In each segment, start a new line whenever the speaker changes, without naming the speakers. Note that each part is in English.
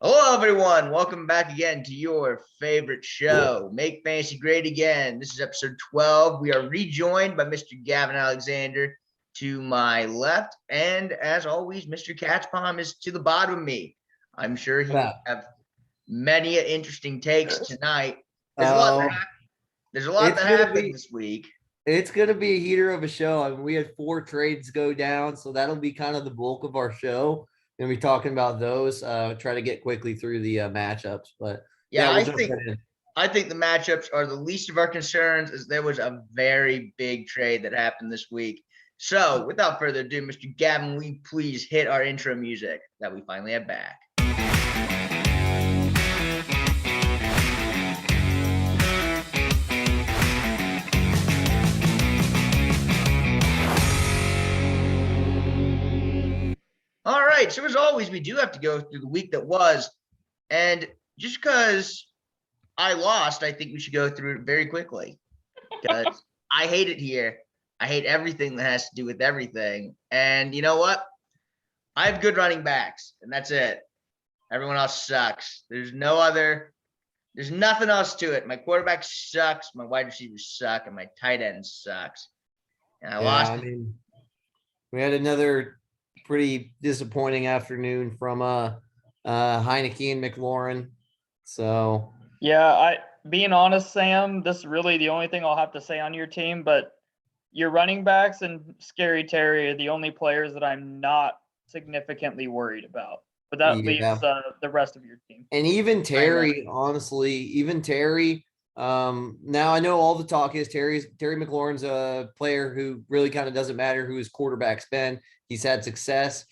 Hello, everyone. Welcome back again to your favorite show, Make Fantasy Great Again. This is episode 12. We are rejoined by Mr. Gavin Alexander to my left. And as always, Mr. Katzpom is to the bottom of me. I'm sure he will have many interesting takes tonight. There's a lot that happened this week.
It's going to be a heater of a show. I mean, we had 4 trades go down, so that'll be kind of the bulk of our show. And we're talking about those. Try to get quickly through the matchups, but
I think the matchups are the least of our concerns, as there was a very big trade that happened this week. So, without further ado, Mr. Gavin, will you please hit our intro music that we finally have back? All right, so as always, we do have to go through the week that was. And just because I lost, I think we should go through it very quickly. Because I hate it here. I hate everything that has to do with everything. And you know what? I have good running backs, and that's it. Everyone else sucks. There's nothing else to it. My quarterback sucks, my wide receivers suck, and my tight end sucks. And I lost.
I mean, we had another pretty disappointing afternoon from Heineke and McLaurin. So
yeah, being honest, Sam, this is really the only thing I'll have to say on your team, but your running backs and Scary Terry are the only players that I'm not significantly worried about. But that leaves the rest of your team.
And even Terry, honestly, now I know all the talk is Terry McLaurin's a player who really kind of doesn't matter who his quarterback's been. He's had success.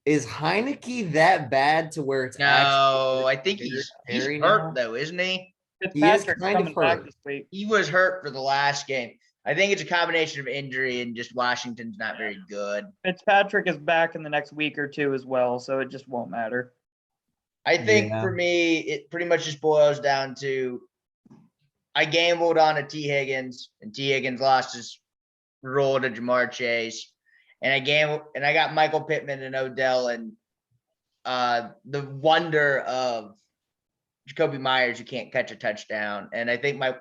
Is Heineke that bad to where it's
No, I think he's hurt though, isn't he?
Fitzpatrick's coming back this week.
He was hurt for the last game. I think it's a combination of injury and just Washington's not very good.
Fitzpatrick is back in the next week or two as well, so it just won't matter.
I think for me, it pretty much just boils down to I gambled on a T. Higgins, and T. Higgins lost his role to Jamar Chase. And I gambled, and I got Michael Pittman and Odell and the wonder of Jacoby Myers, who can't catch a touchdown. And I think my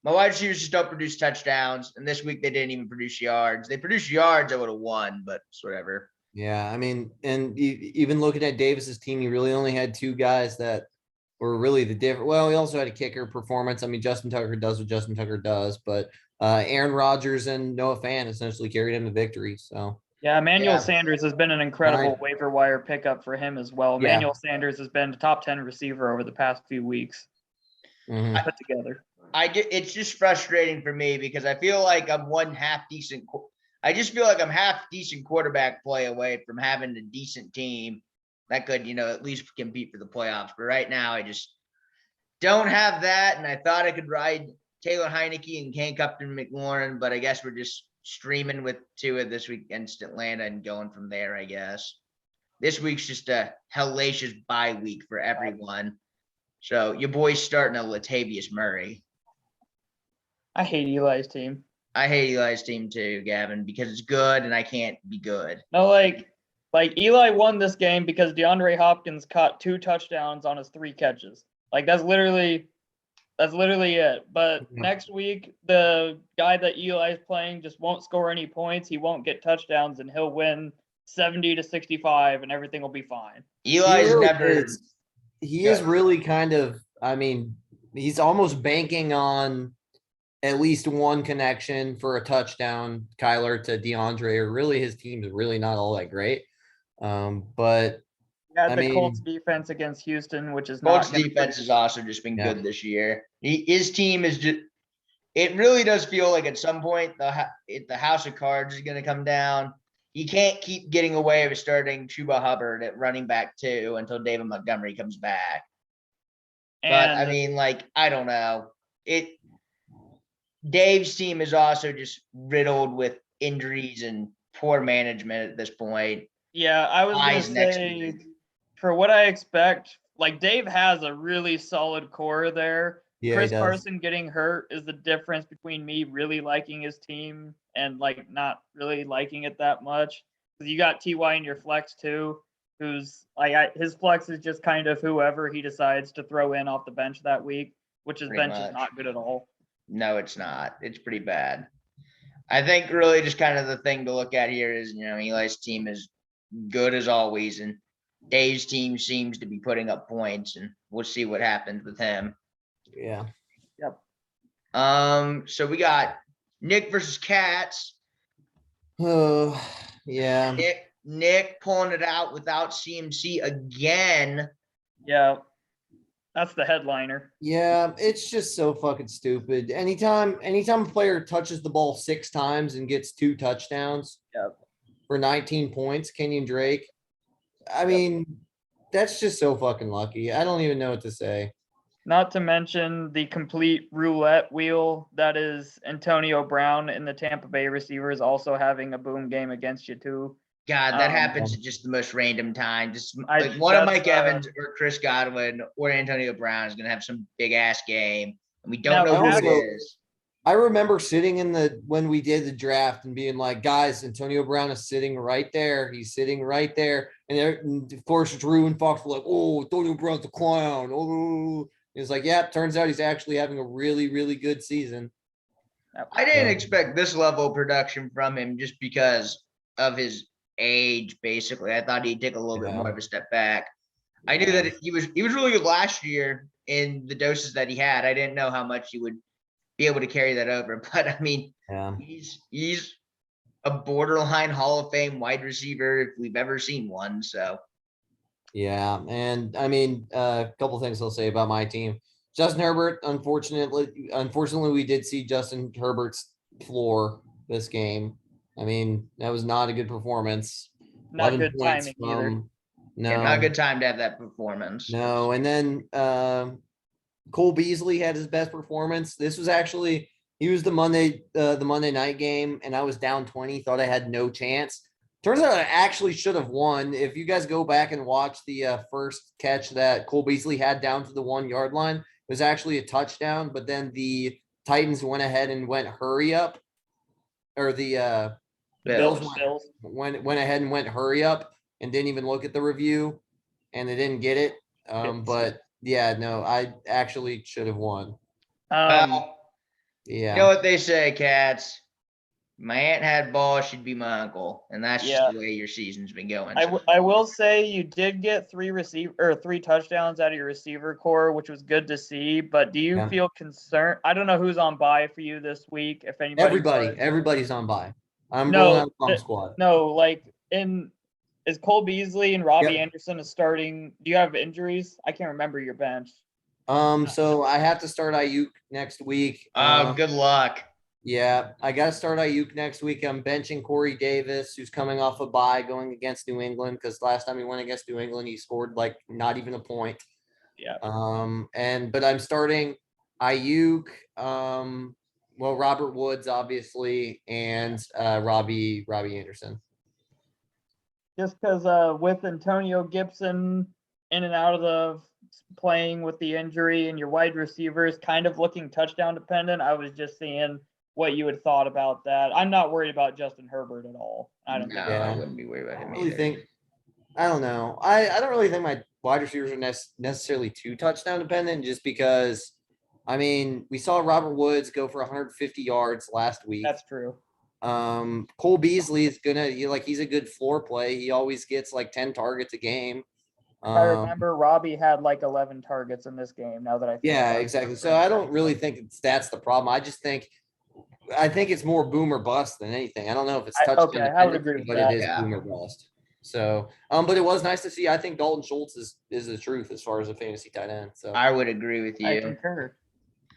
wide receivers just don't produce touchdowns. And this week they didn't even produce yards. They produced yards, I would have won, but it's whatever.
Yeah, I mean, and even looking at Davis's team, you really only had 2 guys that were really the different. Well, he also had a kicker performance. I mean, Justin Tucker does what Justin Tucker does, but Aaron Rodgers and Noah Fant essentially carried him to victory. So
yeah, Emmanuel Sanders has been an incredible waiver wire pickup for him as well. Emmanuel Sanders has been a top 10 receiver over the past few weeks. Put together.
It's just frustrating for me because I feel like I'm I just feel like I'm half decent quarterback play away from having a decent team that could, at least compete for the playoffs. But right now, I just don't have that. And I thought I could ride Taylor Heineke and Kane Upton McLaurin, but I guess we're just streaming with Tua this week against Atlanta and going from there, I guess. This week's just a hellacious bye week for everyone. So your boy's starting a Latavius Murray.
I hate Eli's team.
I hate Eli's team too, Gavin, because it's good and I can't be good.
No, like Eli won this game because DeAndre Hopkins caught 2 touchdowns on his 3 catches. Like that's literally it. But next week, the guy that Eli is playing just won't score any points. He won't get touchdowns, and he'll win 70-65, and everything will be fine.
Eli's
He is really kind of. I mean, he's almost banking on at least one connection for a touchdown, Kyler to DeAndre, or really his team is really not all that great. But
Colts defense against Houston, which is
Colts defense has also just been good this year. His team is just. It really does feel like at some point the house of cards is going to come down. He can't keep getting away with starting Chuba Hubbard at running back 2 until David Montgomery comes back. But I mean, I don't know. Dave's team is also just riddled with injuries and poor management at this point.
Yeah, I was going to say, for what I expect, Dave has a really solid core there. Yeah, Chris Carson getting hurt is the difference between me really liking his team and not really liking it that much. Because you got TY in your flex too. who's like his flex is just kind of whoever he decides to throw in off the bench that week, which his
Pretty
bench is
much.
not good at all.
No, it's not. It's pretty bad. I think really just kind of the thing to look at here is, Eli's team is good as always, and Dave's team seems to be putting up points, and we'll see what happens with him.
Yeah.
So we got Nick versus Katz.
Oh, yeah.
Nick pulling it out without CMC again.
Yeah. That's the headliner.
Yeah, it's just so fucking stupid. Anytime a player touches the ball 6 times and gets 2 touchdowns for 19 points, Kenyon Drake. I mean, that's just so fucking lucky. I don't even know what to say.
Not to mention the complete roulette wheel that is Antonio Brown and the Tampa Bay receivers also having a boom game against you too.
God, that happens at just the most random time. Just like one of
that's,
Mike Evans or Chris Godwin or Antonio Brown is going to have some big ass game, and we don't
Now,
know who
also-
it is.
I remember sitting when we did the draft and being like, guys, Antonio Brown is sitting right there. He's sitting right there. And of course, Drew and Fox were like, oh, Antonio Brown's a clown. Oh, it's like, yeah, turns out he's actually having a really, really good season.
I didn't expect this level of production from him just because of his age, basically. I thought he'd take a little bit more of a step back. I knew that he was really good last year in the doses that he had. I didn't know how much he would be able to carry that over. But I mean, he's a borderline Hall of Fame wide receiver if we've ever seen one. So
yeah, and I mean, a couple things I'll say about my team. Justin Herbert, unfortunately, we did see Justin Herbert's floor this game. I mean, that was not a good performance.
Not good timing either.
No, not a good time to have that performance.
No, and then Cole Beasley had his best performance. This was actually he was the Monday night game, and I was down 20, thought I had no chance. Turns out I actually should have won. If you guys go back and watch the first catch that Cole Beasley had down to the 1 yard line, it was actually a touchdown, but then the Titans went ahead and went hurry up, or the Bills went ahead and went hurry up and didn't even look at the review, and they didn't get it. But yeah, no, I actually should have won.
Well,
yeah.
You know what they say, cats? My aunt had balls, she'd be my uncle, and that's just the way your season's been going.
I will say you did get 3 touchdowns out of your receiver core, which was good to see. But do you feel concerned? I don't know who's on bye for you this week. If anybody,
everybody's on bye. I'm rolling out the squad.
No, like is Cole Beasley and Robbie Anderson is starting? Do you have injuries? I can't remember your bench.
So I have to start Ayuk next week.
Good luck.
Yeah, I got to start Ayuk next week. I'm benching Corey Davis, who's coming off a bye going against New England, because last time he went against New England, he scored like not even a point.
Yeah.
But I'm starting Ayuk, Robert Woods, obviously, and Robbie Anderson.
Just because with Antonio Gibson in and out of the playing with the injury and your wide receivers kind of looking touchdown dependent, I was just seeing what you had thought about that. I'm not worried about Justin Herbert at all. I
wouldn't be worried about him.
I don't know. I don't really think my wide receivers are necessarily too touchdown dependent, just because, I mean, we saw Robert Woods go for 150 yards last week.
That's true.
Cole Beasley is he's a good floor play. He always gets like 10 targets a game.
I remember Robbie had like 11 targets in this game. Now that I think
exactly. So I don't really think that's the problem. I think it's more boom or bust than anything. I don't know if it's touchdown.
I would agree with
but
that.
It is boom or bust. So, but it was nice to see. I think Dalton Schultz is the truth as far as a fantasy tight end. So
I would agree with you.
I concur.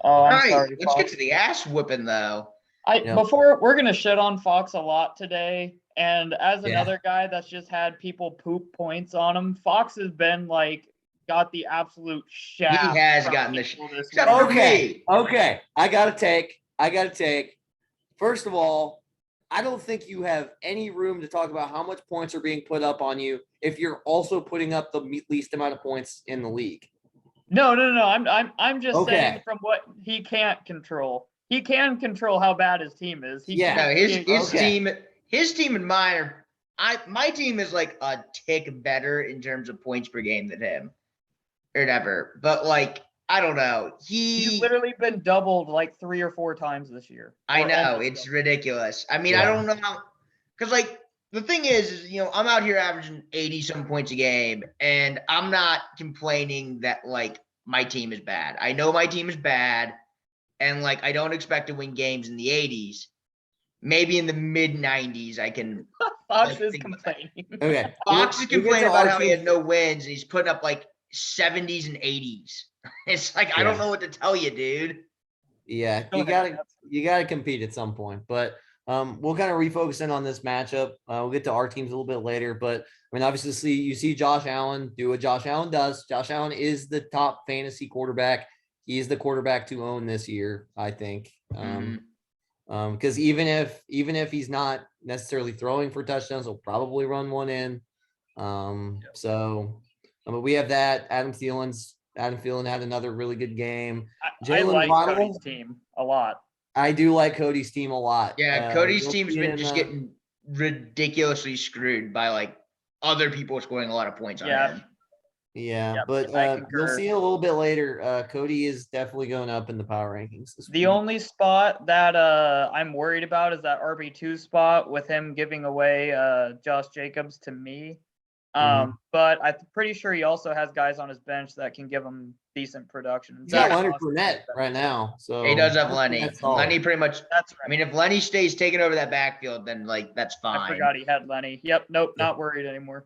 Oh, I'm sorry.
Let's get to the ass whooping though.
Before we're gonna shit on Fox a lot today, and as another guy that's just had people poop points on him, Fox has been got the absolute shaft.
He has gotten the shaft.
Okay. I gotta take. First of all, I don't think you have any room to talk about how much points are being put up on you if you're also putting up the least amount of points in the league.
No. I'm just saying from what he can't control. He can control how bad his team is.
His team and mine are. my team is like a tick better in terms of points per game than him or whatever. But like, I don't know.
He's literally been doubled like 3 or 4 times this year.
I
Or
know
almost
it's
doubled.
ridiculous. I mean, I
Yeah.
don't know how, because like the thing is, I'm out here averaging 80 some points a game, and I'm not complaining that like my team is bad. I know my team is bad, and like I don't expect to win games in the 80s. Maybe in the mid 90s, I can.
Fox
like,
is
think about that.
complaining.
Okay.
Fox is
We'll get
complaining
to
about
our
how he
teams.
had no wins, and he's putting up like 70s and 80s. It's like I don't
Yeah.
know what to tell you, dude.
Yeah,
Go
you
ahead,
gotta you gotta compete at some point. But we'll kind of refocus in on this matchup. We'll get to our teams a little bit later. But I mean, obviously, you see Josh Allen do what Josh Allen does. Josh Allen is the top fantasy quarterback. He is the quarterback to own this year, I think. Because even if he's not necessarily throwing for touchdowns, he'll probably run one in. But we have that. Adam Thielen had another really good game.
I
Jalen
like
Waddle.
Cody's team a lot.
I do like Cody's team a lot.
Yeah, Cody's
you'll
team's
see
been
in,
just getting ridiculously screwed by like other people scoring a lot of points on
Yeah.
him.
yeah,
Yep,
but
I
you'll
concur.
see a little bit later. Cody is definitely going up in the power rankings this
The
week.
only spot that I'm worried about is that RB2 spot with him giving away Josh Jacobs to me. But I'm pretty sure he also has guys on his bench that can give him decent production.
He's got
Yeah.
Leonard Fournette right now, so
He does have
Leonard
Lenny.
Fournette's solid.
Lenny pretty much.
That's
I
right.
mean, if Lenny stays taking over that backfield, then like that's
I
fine.
forgot he had Lenny. Yep. Nope.
Yeah.
Not worried anymore.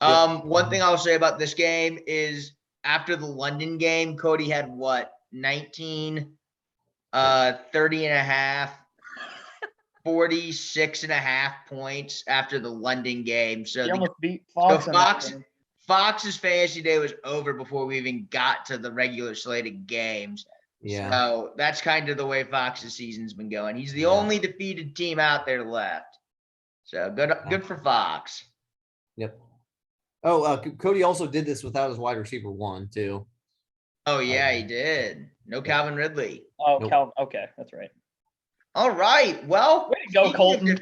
One thing I'll say about this game is after the London game, Cody had what 19, 30 and a half, 46 and a half points after the London game. So
He
the
almost beat Fox.
So
in that game.
Fox's fantasy day was over before we even got to the regular slated games.
Yeah.
So that's kind of the way Fox's season's been going. He's the
Yeah.
only defeated team out there left. So good for Fox.
Yep. Oh, Cody also did this without his wide receiver 1 too.
Oh yeah, he did. No Calvin Ridley.
Oh,
Nope.
Okay, that's right.
All right. Well,
Way to go, Colton.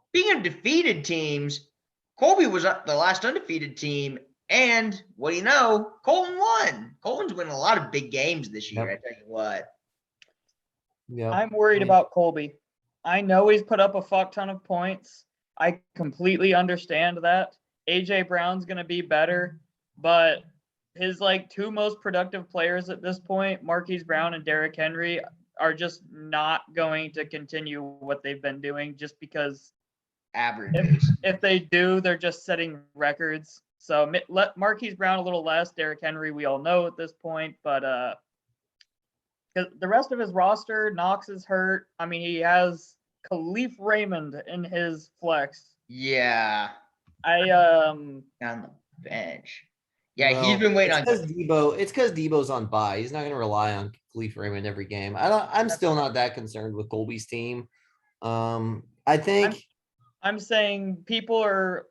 Speaking of defeated teams, Colby was the last undefeated team. And what do you know? Colton won. Colton's winning a lot of big games this year.
Yep.
I tell you what.
Yeah.
I'm worried about Colby. I know he's put up a fuck ton of points. I completely understand that. AJ Brown's going to be better, but his like 2 most productive players at this point, Marquise Brown and Derrick Henry, are just not going to continue what they've been doing just because
Averages.
if they do, they're just setting records. So let Marquise Brown a little less. Derrick Henry, we all know at this point, but because the rest of his roster, Knox is hurt. I mean, he has Khalif Raymond in his flex.
Yeah.
I
On the bench. Yeah,
Well,
he's been waiting on.
It's because Debo's on bye. He's not going to rely on Khalif Raymond every game. I'm still not that concerned with Colby's team. I think
I'm saying people are.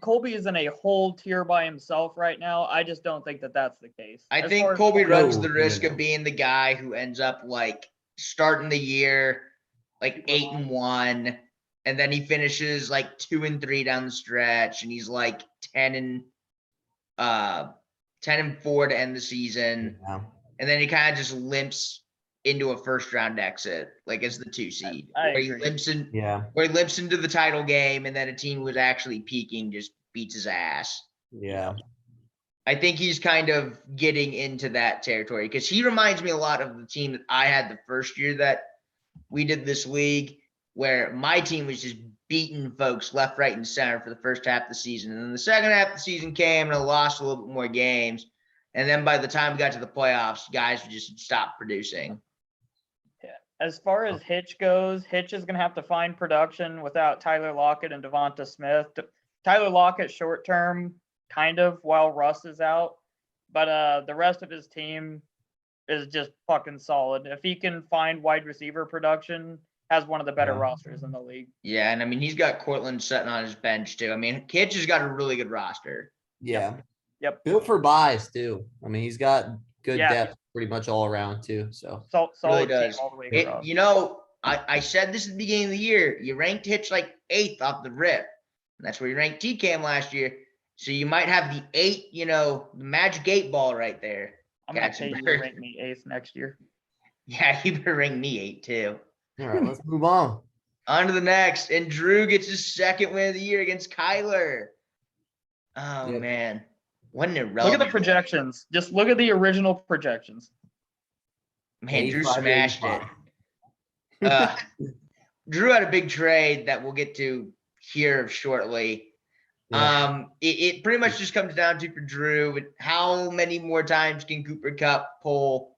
Colby is in a whole tier by himself right now. I just don't think that that's the case.
I
As
think
far as
Colby runs
No,
the risk
no.
of being the guy who ends up like starting the year like 8-1, and then he finishes like 2-3 down the stretch, and he's like 10-4 to end the season,
yeah.
and then he kind of just limps into a first round exit, like as the 2 seed,
I
where he
agree.
limps in,
Yeah.
where he limps into the title game, and then a team who was actually peaking just beats his ass.
Yeah.
I think he's kind of getting into that territory because he reminds me a lot of the team that I had the first year that we did this league, where my team was just beating folks left, right, and center for the first half of the season. And then the second half of the season came and I lost a little bit more games. And then by the time we got to the playoffs, guys would just stop producing.
As far as Hitch goes, Hitch is going to have to find production without Tyler Lockett and Devonta Smith. Tyler Lockett short term, kind of, while Russ is out. But the rest of his team is just fucking solid. If he can find wide receiver production, has one of the better rosters in the league.
Yeah, and I mean, he's got Cortland sitting on his bench too. I mean, Hitch has got a really good roster.
Yeah.
Yep.
Built for buys too. I mean, he's got good
Yeah.
depth pretty much all around too. So
Solid
Really
team
does.
all the way
It,
across.
you know, I said this at the beginning of the year. You ranked Hitch like 8th off the rip. And that's where you ranked TCAM last year. So you might have the 8, the magic 8 ball right there.
I'm gonna pay you to rank me 8th next year.
Yeah, you better rank me 8 too.
All right, let's move on.
On to the next. And Drew gets his second win of the year against Kyler. Oh,
Yep.
man. What an irrelevant.
Look at the projections. Just look at the original projections.
Man, Drew
85,
smashed
85.
it. Drew had a big trade that we'll get to here shortly.
Yeah.
It pretty much just comes down to for Drew, how many more times can Cooper Kupp pull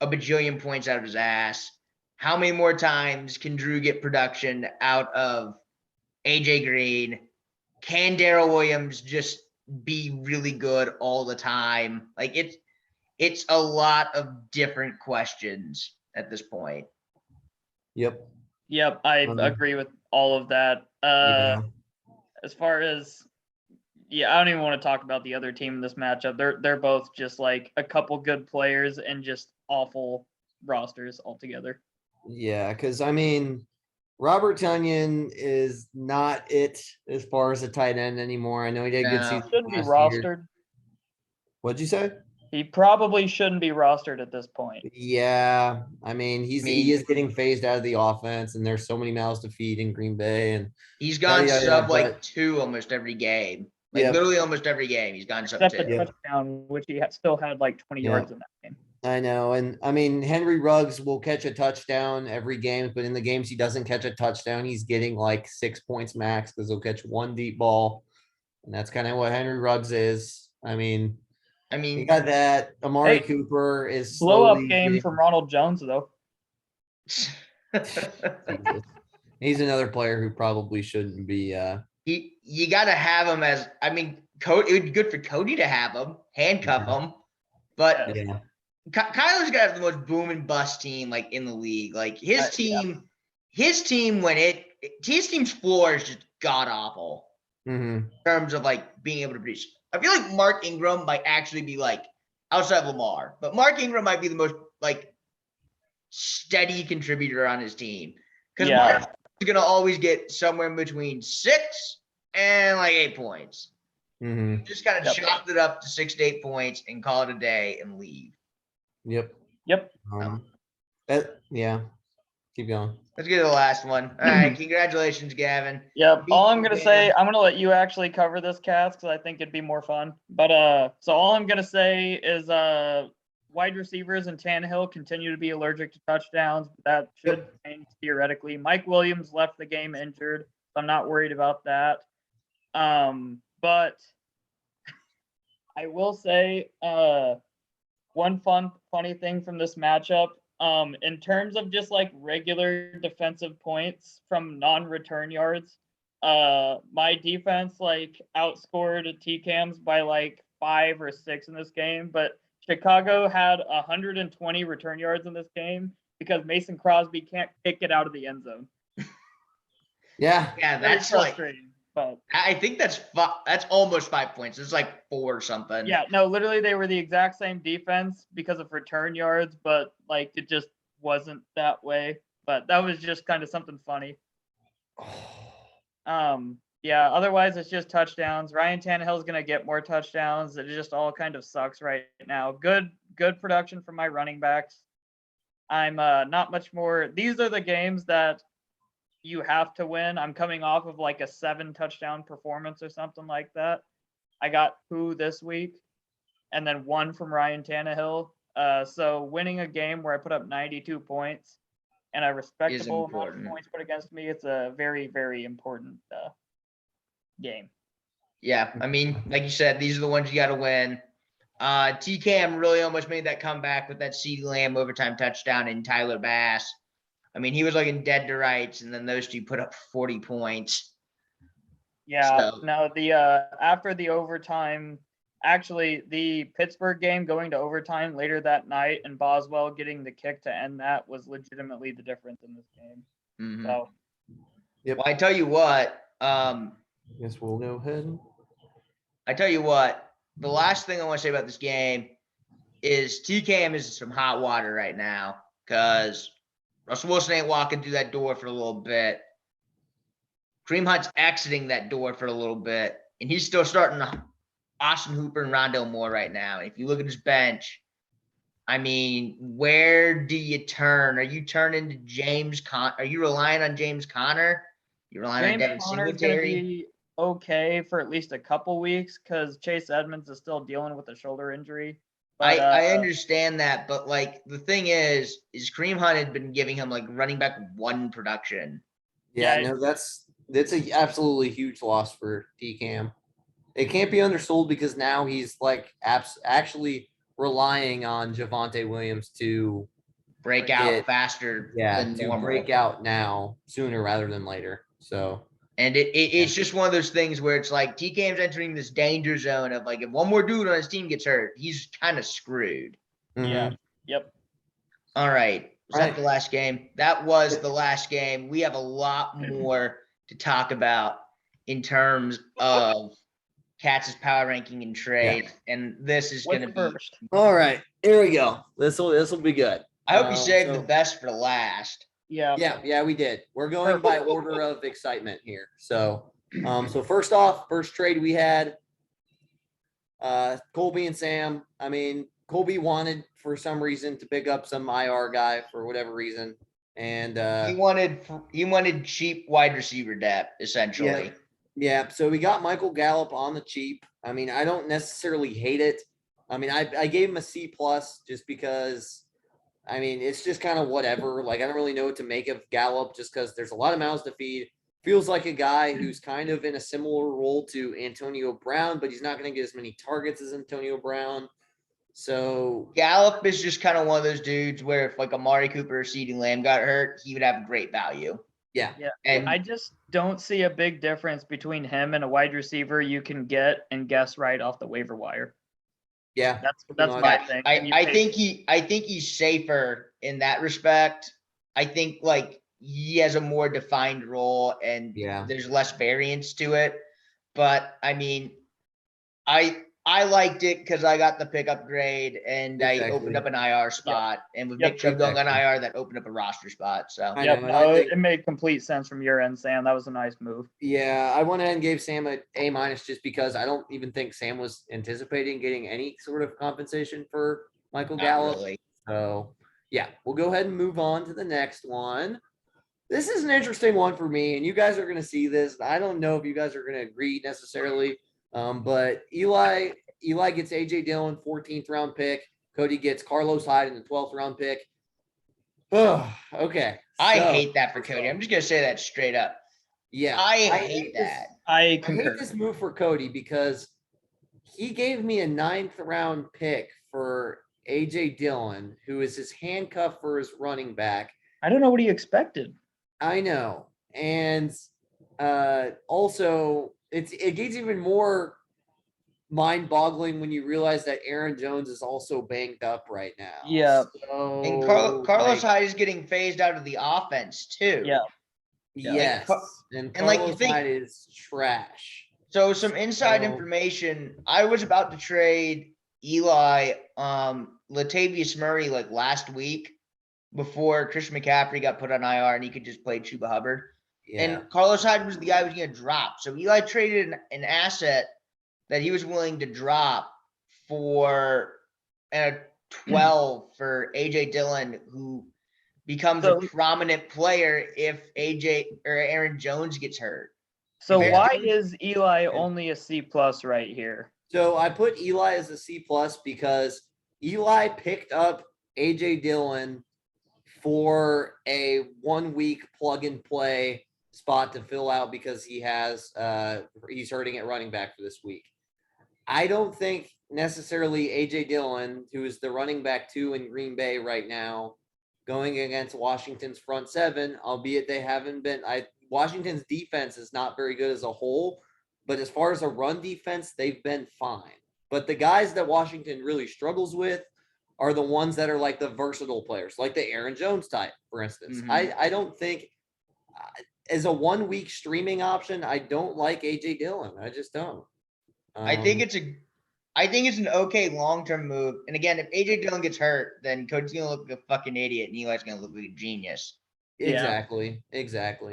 a bajillion points out of his ass? How many more times can Drew get production out of AJ Green? Can Darrell Williams just be really good all the time? Like it's a lot of different questions at this point.
Yep.
Yep, I agree with all of that.
Yeah.
As far as, I don't even want to talk about the other team in this matchup. They're both just like a couple good players and just awful rosters altogether.
Yeah, because I mean, Robert Tonyan is not it as far as a tight end anymore. I know he did a good
No.
season
Shouldn't be
last year.
rostered.
What'd you say?
He probably shouldn't be rostered at this point.
Yeah, I mean, he is getting phased out of the offense, and there's so many mouths to feed in Green Bay, and
he's gone
yeah,
sub
but-
like 2 almost every game. Like
Yep.
literally almost every game he's gone sub
Except
2.
the touchdown, which he still had like 20
Yeah.
yards in that game.
I know, and I mean, Henry Ruggs will catch a touchdown every game, but in the games he doesn't catch a touchdown, he's getting like 6 points max because he'll catch one deep ball, and that's kind of what Henry Ruggs is. I mean, you got that. Amari Cooper is
Blow up
slowly
game
getting-
from Ronald Jones though.
Jesus. He's another player who probably shouldn't be.
You got to have him as, I mean, Cody, it would be good for Cody to have him, handcuff him, but
Yeah.
Kyler's got to have the most boom and bust team like in the league. Like his team when his team's floor is just god awful in terms of like being able to produce. I feel like Mark Ingram might actually be like outside Lamar, but Mark Ingram might be the most like steady contributor on his team because Mark's gonna always get somewhere in between 6 and like 8 points. Just kind of chopped it up to 6 to 8 points and call it a day and leave.
Yep. Yeah. Keep going.
Let's get to the last one. All right, congratulations, Gavin.
Yep.
Beat
All I'm
you,
gonna
man.
say, I'm gonna let you actually cover this, Cats, because I think it'd be more fun. But so all I'm gonna say is wide receivers and Tannehill continue to be allergic to touchdowns. That should change theoretically. Mike Williams left the game injured, so I'm not worried about that. But I will say one funny thing from this matchup. In terms of just like regular defensive points from non-return yards, my defense like outscored TCAMs by like 5 or 6 in this game, but Chicago had 120 return yards in this game because Mason Crosby can't kick it out of the end zone.
Yeah,
that's
frustrating. But
I think that's almost 5 points. It's like 4 or something.
Yeah, no, literally they were the exact same defense because of return yards, but like it just wasn't that way. But that was just kind of something funny. Yeah, otherwise it's just touchdowns. Ryan Tannehill's gonna get more touchdowns. It just all kind of sucks right now. Good production from my running backs. I'm not much more. These are the games that you have to win. I'm coming off of like a 7 touchdown performance or something like that. I got 2 this week and then 1 from Ryan Tannehill. So winning a game where I put up 92 points and a respectable amount of points put against me, it's a very, very important game.
Yeah, I mean, like you said, these are the ones you got to win. TCAM really almost made that comeback with that CeeDee Lamb overtime touchdown and Tyler Bass. I mean, he was looking dead to rights, and then those two put up 40 points.
Yeah, no, the after the overtime, actually the Pittsburgh game going to overtime later that night and Boswell getting the kick to end that was legitimately the difference in this game. So,
well, I tell you what,
guess we'll go ahead.
I tell you what, the last thing I want to say about this game is TCAM is some hot water right now because Russell Wilson ain't walking through that door for a little bit. Kareem Hunt's exiting that door for a little bit, and he's still starting Austin Hooper and Rondell Moore right now. If you look at his bench, I mean, where do you turn? Are you turning to James Con? Are you relying on James Conner? You're relying on
James
Devin
Conner's going to
Singletary?
be okay for at least a couple weeks because Chase Edmonds is still dealing with a shoulder injury. But,
I understand that, but like the thing is Kareem Hunt had been giving him like running back 1 production.
Yeah,
Yeah.
no, that's a absolutely huge loss for DCAM. It can't be undersold because now he's like actually relying on Javonte Williams to
Break out faster than
to
normal.
break out now sooner rather than later. So
And it's just one of those things where it's like TKM's entering this danger zone of like if one more dude on his team gets hurt, he's kind of screwed.
Yeah.
mhm.
Yep.
All right. Was
Right.
that the last game? That was the last game. We have a lot more to talk about in terms of Katz's power ranking and trade. And this is going
What's
to be,
first?
All right, here we go. This will be good.
I hope you saved the
so-
best for last.
Yeah.
Yeah, we did. We're going by order of excitement here. So, so first off, first trade we had, Colby and Sam. I mean, Colby wanted for some reason to pick up some IR guy for whatever reason, and
He wanted cheap wide receiver depth, essentially.
yeah. So we got Michael Gallup on the cheap. I mean, I don't necessarily hate it. I mean, I gave him a C plus just because. I mean, it's just kind of whatever. Like, I don't really know what to make of Gallup just because there's a lot of mouths to feed. Feels like a guy who's kind of in a similar role to Antonio Brown, but he's not going to get as many targets as Antonio Brown. So
Gallup is just kind of one of those dudes where if like Amari Cooper or CeeDee Lamb got hurt, he would have great value.
yeah.
And
I just don't see a big difference between him and a wide receiver you can get and guess right off the waiver wire.
Yeah.
That's my thing.
I think he's safer in that respect. I think like he has a more defined role and there's less variance to it. But I mean, I liked it because I got the pickup grade and I opened up an IR spot. And with Nick Chubb going on IR, that opened up a roster spot. So
it made complete sense from your end, Sam. That was a nice move.
Yeah, I went ahead and gave Sam an A minus just because I don't even think Sam was anticipating getting any sort of compensation for Michael Gallup.
Really.
So yeah, we'll go ahead and move on to the next one. This is an interesting one for me, and you guys are going to see this. I don't know if you guys are going to agree necessarily, but Eli gets AJ Dillon, 14th round pick. Cody gets Carlos Hyde in the 12th round pick. Oh, okay.
I hate that for Cody. I'm just going to say that straight up.
Yeah.
I hate that.
I
hate this move for Cody because he gave me a 9th round pick for AJ Dillon, who is his handcuff for his running back.
I don't know what he expected.
I know. And also it gets even more mind-boggling when you realize that Aaron Jones is also banged up right now.
Yeah.
So,
And Carlos Hyde is getting phased out of the offense too.
Yeah.
Yes. And
like,
Carlos Hyde is trash.
So some inside information. I was about to trade Eli Latavius Murray like last week before Christian McCaffrey got put on IR and he could just play Chuba Hubbard.
Yeah.
And Carlos Hyde was the guy who was going to drop. So Eli traded an asset that he was willing to drop for a 12 for AJ Dillon, who becomes a prominent player if AJ or Aaron Jones gets hurt.
So why is Eli only a C plus right here?
So I put Eli as a C plus because Eli picked up AJ Dillon for a 1 week plug and play spot to fill out because he's hurting at running back for this week. I don't think necessarily AJ Dillon, who is the running back 2 in Green Bay right now, going against Washington's front 7, albeit they haven't been Washington's defense is not very good as a whole, but as far as a run defense, they've been fine. But the guys that Washington really struggles with are the ones that are like the versatile players, like the Aaron Jones type, for instance. Mm-hmm. I don't think as a 1 week streaming option, I don't like AJ Dillon. I just don't.
I think it's an okay long-term move. And again, if AJ Dillon gets hurt, then Cody's going to look like a fucking idiot and Eli's going to look like a genius.
Exactly.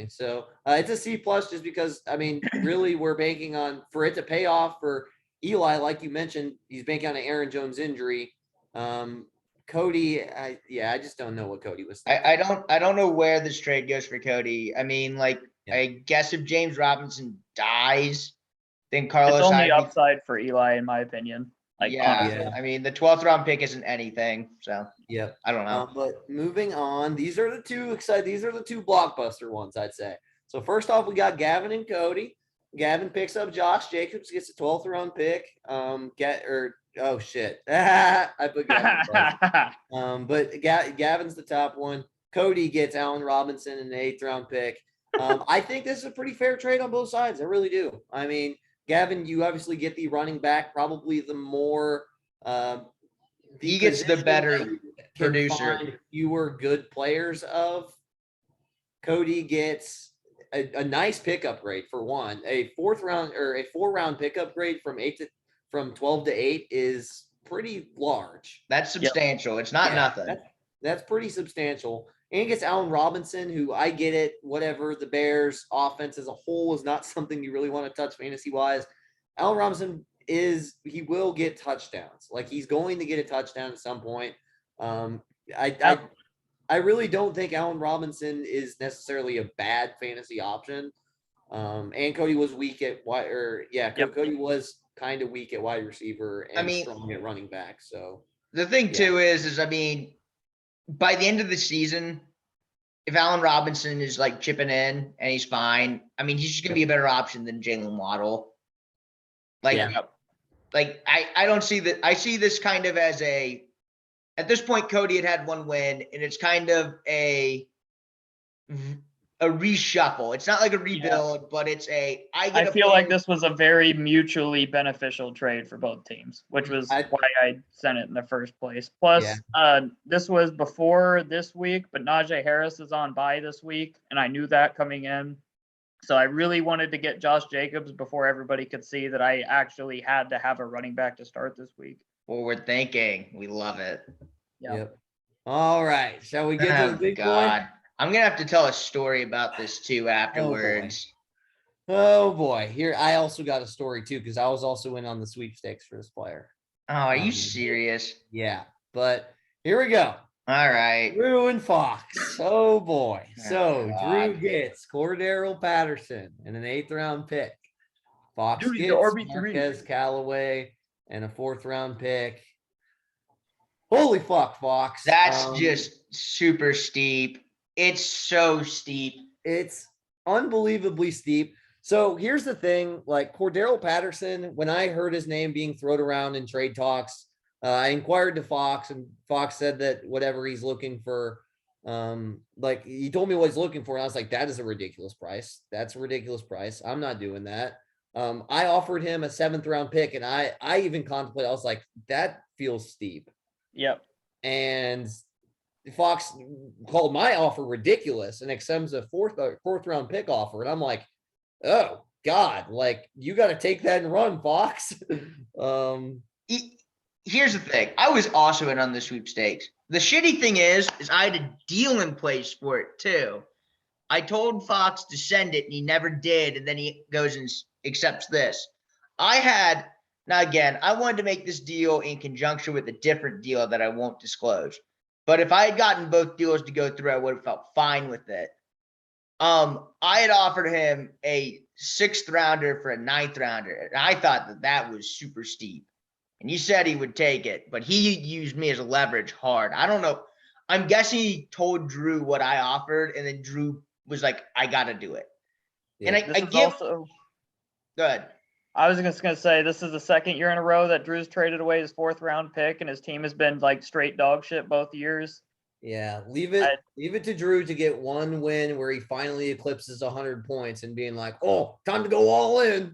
So it's a C plus just because, I mean, really we're banking on for it to pay off for Eli, like you mentioned, he's banking on an Aaron Jones injury. Cody, I just don't know what Cody was thinking.
I don't know where this trade goes for Cody. I mean, like, I guess if James Robinson dies, then Carlos
It's only
Hyde.
upside for Eli, in my opinion. Like, honestly.
I mean, the 12th round pick isn't anything, so I don't know.
But moving on, these are the two blockbuster ones, I'd say. So first off, we got Gavin and Cody. Gavin picks up Josh Jacobs, gets a 12th round pick. Oh shit. I put Gavin first. But Gavin's the top one. Cody gets Allen Robinson in the 8th round pick. I think this is a pretty fair trade on both sides. I really do. I mean, Gavin, you obviously get the running back, probably the more
he gets the better producer.
Fewer good players of. Cody gets a nice pickup grade for one. A 4-round pickup grade from 12 to 8 is pretty large.
That's substantial. Yep. It's not nothing.
That's pretty substantial. And he gets Allen Robinson, who I get it, whatever, the Bears offense as a whole is not something you really want to touch fantasy-wise. Allen Robinson he will get touchdowns. Like, he's going to get a touchdown at some point. I really don't think Allen Robinson is necessarily a bad fantasy option. And Cody was weak at Cody was kind of weak at wide receiver and strong at running back. So
the thing too is I mean, by the end of the season, if Allen Robinson is like chipping in and he's fine, I mean, he's just going to be a better option than Jalen Waddle. I don't see that. I see this kind of as at this point, Cody had one win, and it's kind of a reshuffle. It's not like a rebuild, but it's I
feel like this was a very mutually beneficial trade for both teams, which was why I sent it in the first place. Plus, this was before this week, but Najee Harris is on bye this week, and I knew that coming in. So I really wanted to get Josh Jacobs before everybody could see that I actually had to have a running back to start this week.
Forward thinking. We love it.
Yep. All right. Shall we get to the big boy?
I'm going to have to tell a story about this too afterwards.
Oh boy. Here, I also got a story too, because I was also in on the sweepstakes for this player.
Oh, are you serious?
Yeah. But here we go.
All right.
Drew and Fox. Oh boy. So Drew gets Cordero Patterson and an 8th round pick. Fox gets Marquez Callaway and a 4th round pick. Holy fuck, Fox.
That's just super steep. It's so steep.
It's unbelievably steep. So here's the thing, like Cordero Patterson, when I heard his name being thrown around in trade talks, I inquired to Fox, and Fox said that whatever he's looking for, like he told me what he's looking for, and I was like, that is a ridiculous price. That's a ridiculous price. I'm not doing that. I offered him a 7th round pick, and I even contemplated, I was like, that feels steep.
Yep.
And Fox called my offer ridiculous and extends a 4th round pick offer. And I'm like, oh God, like you got to take that and run, Fox.
Here's the thing. I was also in on the sweepstakes. The shitty thing is I had a deal in place for it too. I told Fox to send it and he never did. And then he goes and accepts this. Now, again, I wanted to make this deal in conjunction with a different deal that I won't disclose. But if I had gotten both deals to go through, I would have felt fine with it. I had offered him a 6th rounder for a 9th rounder. And I thought that was super steep. And he said he would take it. But he used me as a leverage hard. I don't know. I'm guessing he told Drew what I offered. And then Drew was like, I got to do it. Yeah. And I give also. Good.
I was just going to say, this is the 2nd year in a row that Drew's traded away his 4th round pick, and his team has been like straight dog shit both years.
Yeah, leave it to Drew to get one win where he finally eclipses 100 points and being like, oh, time to go all in.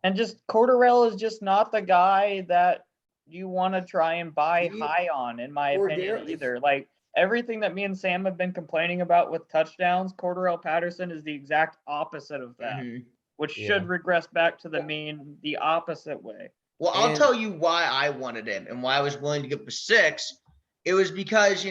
And just Cordarrelle is just not the guy that you want to try and buy high on, in my opinion, either. Like everything that me and Sam have been complaining about with touchdowns, Cordero Patterson is the exact opposite of that. Mm-hmm. Which should regress back to the mean the opposite way.
Well, I'll tell you why I wanted him and why I was willing to give him a 6 it was because,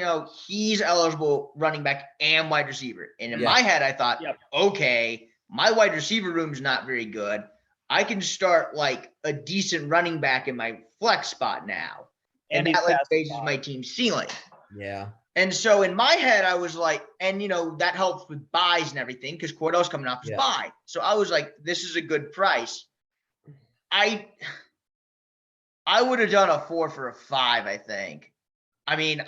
he's eligible running back and wide receiver. And in my head, I thought, okay, my wide receiver room's not very good. I can start like a decent running back in my flex spot now. And that like raises my team ceiling.
Yeah.
And so in my head, I was like, and that helps with buys and everything because Cordell's coming off his buy. So I was like, this is a good price. I would have done a 4 for a 5, I think. I mean,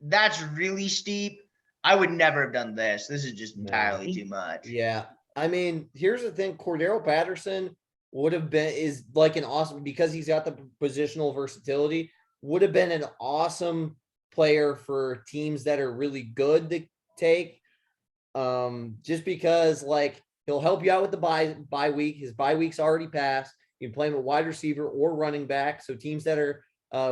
that's really steep. I would never have done this. This is just entirely too much.
Yeah. I mean, here's the thing. Cordero Patterson is like an awesome, because he's got the positional versatility, would have been an awesome player for teams that are really good to take. Just because like he'll help you out with the bye week. His bye week's already passed. You can play him at wide receiver or running back. So teams that are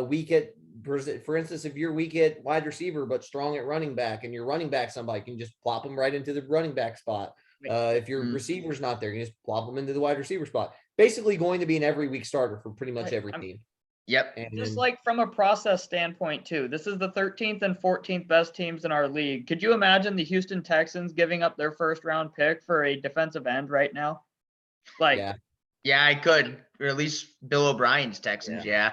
weak at, for instance, if you're weak at wide receiver but strong at running back and you're running back somebody, can just plop them right into the running back spot. If your receiver's not there, you just plop them into the wide receiver spot. Basically going to be an every week starter for pretty much every team.
Yep.
And just like from a process standpoint too, this is the 13th and 14th best teams in our league. Could you imagine the Houston Texans giving up their first round pick for a defensive end right now? Like,
yeah, I could, or at least Bill O'Brien's Texans. Yeah.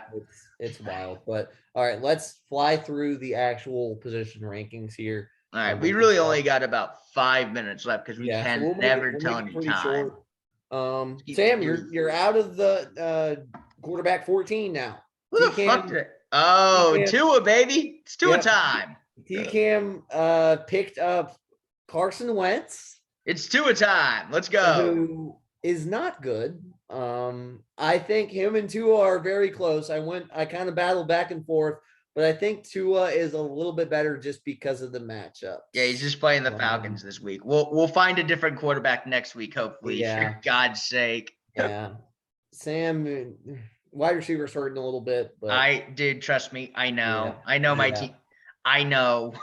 It's wild. But all right, let's fly through the actual position rankings here.
All right, we really only got about 5 minutes left because we can never tell any time.
Sam, you're out of the quarterback 14 now.
Who the fuck did it? Oh, Tua, baby. It's Tua time.
T-Cam picked up Carson Wentz.
It's Tua time. Let's go.
Who is not good. I think him and Tua are very close. I kind of battled back and forth, but I think Tua is a little bit better just because of the matchup.
Yeah, he's just playing the Falcons this week. We'll find a different quarterback next week, hopefully. For God's sake.
Yeah. Sam, wide receiver's hurting a little bit, but
trust me. I know. I know my team. I know.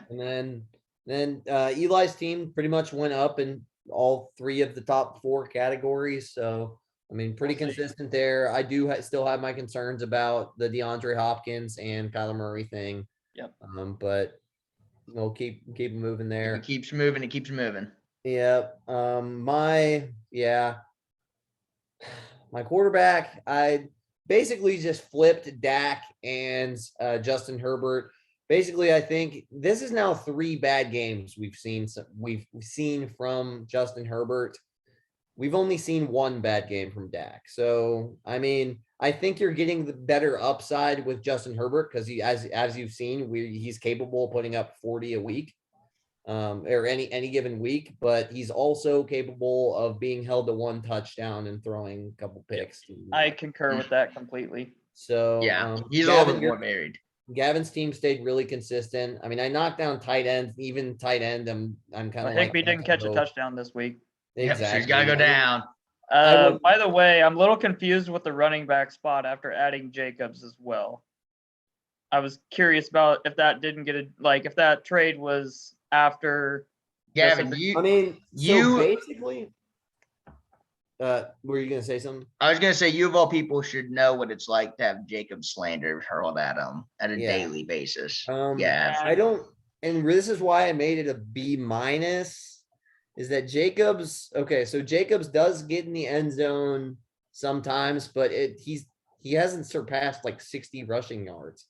And then Eli's team pretty much went up in all 3 of the top 4 categories. So, I mean, pretty consistent there. I do still have my concerns about the DeAndre Hopkins and Kyler Murray thing.
Yep.
But we'll keep moving there.
It keeps moving. It keeps moving.
Yeah. My quarterback, I basically just flipped Dak and Justin Herbert. Basically, I think this is now 3 bad games we've seen from Justin Herbert. We've only seen 1 bad game from Dak. So, I mean, I think you're getting the better upside with Justin Herbert because he, as you've seen, he's capable of putting up 40 a week, or any given week. But he's also capable of being held to 1 touchdown and throwing a couple picks.
I concur with that completely.
So
he's a little bit more varied.
Gavin's team stayed really consistent. I mean, I knocked down tight ends, even tight end. I'm kind of.
Higby didn't catch a touchdown this week.
Exactly.
So he's got to go down.
By the way, I'm a little confused with the running back spot after adding Jacobs as well. I was curious about if that didn't get if that trade was after.
Gavin,
basically. Were you gonna say something?
I was gonna say you of all people should know what it's like to have Jacob slander hurled at him at a daily basis.
I don't, and this is why I made it a B-. Is that Jacobs? Okay, so Jacobs does get in the end zone sometimes, but he hasn't surpassed like 60 rushing yards.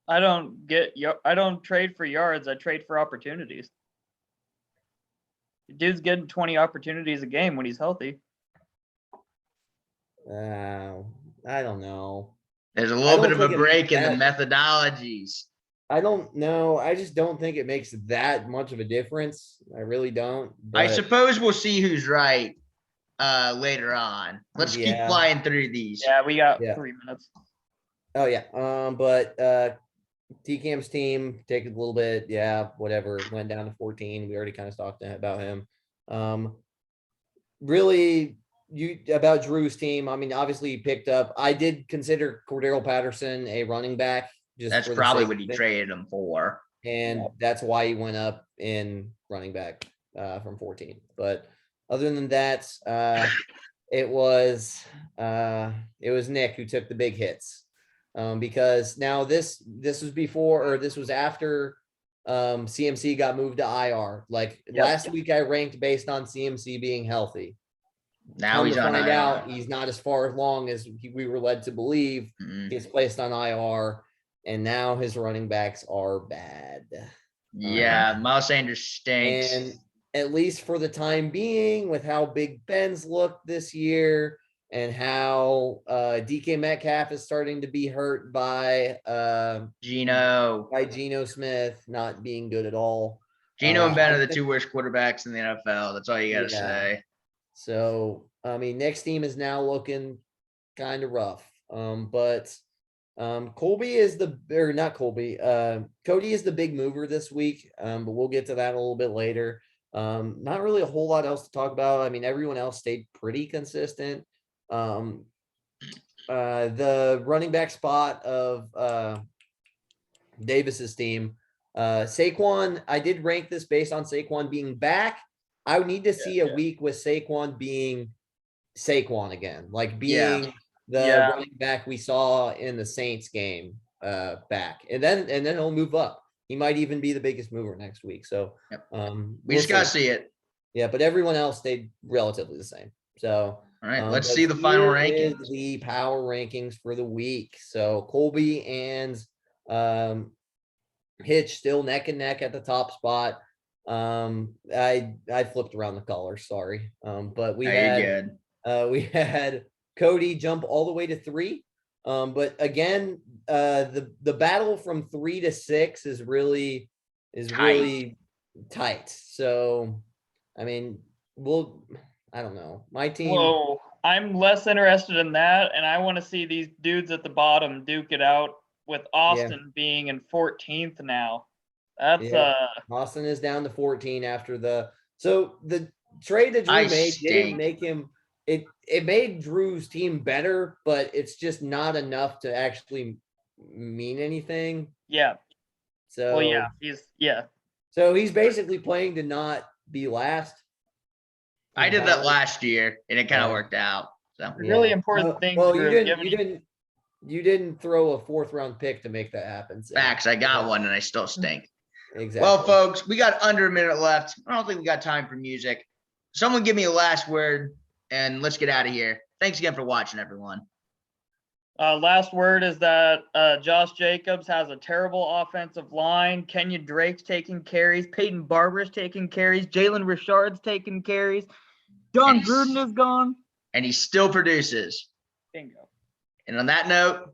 I don't trade for yards. I trade for opportunities. Dude's getting 20 opportunities a game when he's healthy.
I don't know.
There's a little bit of a break in the methodologies.
I don't know. I just don't think it makes that much of a difference. I really don't.
I suppose we'll see who's right later on. Let's keep flying through these.
Yeah, we got 3 minutes.
Oh yeah. But T-Cam's team take a little bit, whatever. Went down to 14. We already kind of talked about him. Really, about Drew's team. I mean, obviously he picked up. I did consider Cordero Patterson a running back.
That's probably what he traded him for,
and that's why he went up in running back from 14. But other than that, it was Nick who took the big hits. Because now this was before, or this was after CMC got moved to IR. Like
Yep.
last week I ranked based on CMC being healthy.
Now
Come
he's
to
on
find
IR.
out he's not as far along as we were led to believe. He's placed on IR, and now his running backs are bad.
Yeah, Miles Sanders stinks.
And at least for the time being, with how Big Ben's looked this year and how DK Metcalf is starting to be hurt by Geno Smith not being good at all.
Geno and Ben
I
are the
think-
two worst quarterbacks in the NFL. That's all you got to say.
So, I mean, next team is now looking kind of rough. But Colby is Cody is the big mover this week. But we'll get to that a little bit later. Not really a whole lot else to talk about. I mean, everyone else stayed pretty consistent. The running back spot of Davis's team, Saquon, I did rank this based on Saquon being back. I would need to see a week with Saquon being Saquon again, like being the running back we saw in the Saints game back, and then he'll move up. He might even be the biggest mover next week. So
we just gotta see it.
Yeah, but everyone else stayed relatively the same. So
all right, let's see the final rankings.
The power rankings for the week. So Colby and Hitch still neck and neck at the top spot. I flipped around the colors, sorry. But we had Cody jump all the way to 3. But again, the battle from 3 to 6 is really tight. So I mean, I don't know. My team.
Whoa, I'm less interested in that, and I want to see these dudes at the bottom duke it out with Austin being in 14th now. That's
Austin is down to 14 after the trade that Drew made didn't make him. It made Drew's team better, but it's just not enough to actually mean anything.
Yeah.
So So he's basically playing to not be last.
I did that last year, and it kind of worked out. So
really important thing.
Well, you didn't throw a 4th round pick to make that happen. So.
Facts. I got one, and I still stink.
Exactly.
Well, folks, we got under a minute left. I don't think we got time for music. Someone give me a last word, and let's get out of here. Thanks again for watching, everyone.
Last word is that Josh Jacobs has a terrible offensive line. Kenyon Drake's taking carries. Peyton Barber's taking carries. Jalen Richard's taking carries. John Gruden is gone.
And he still produces.
Bingo.
And on that note,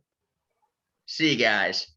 see you guys.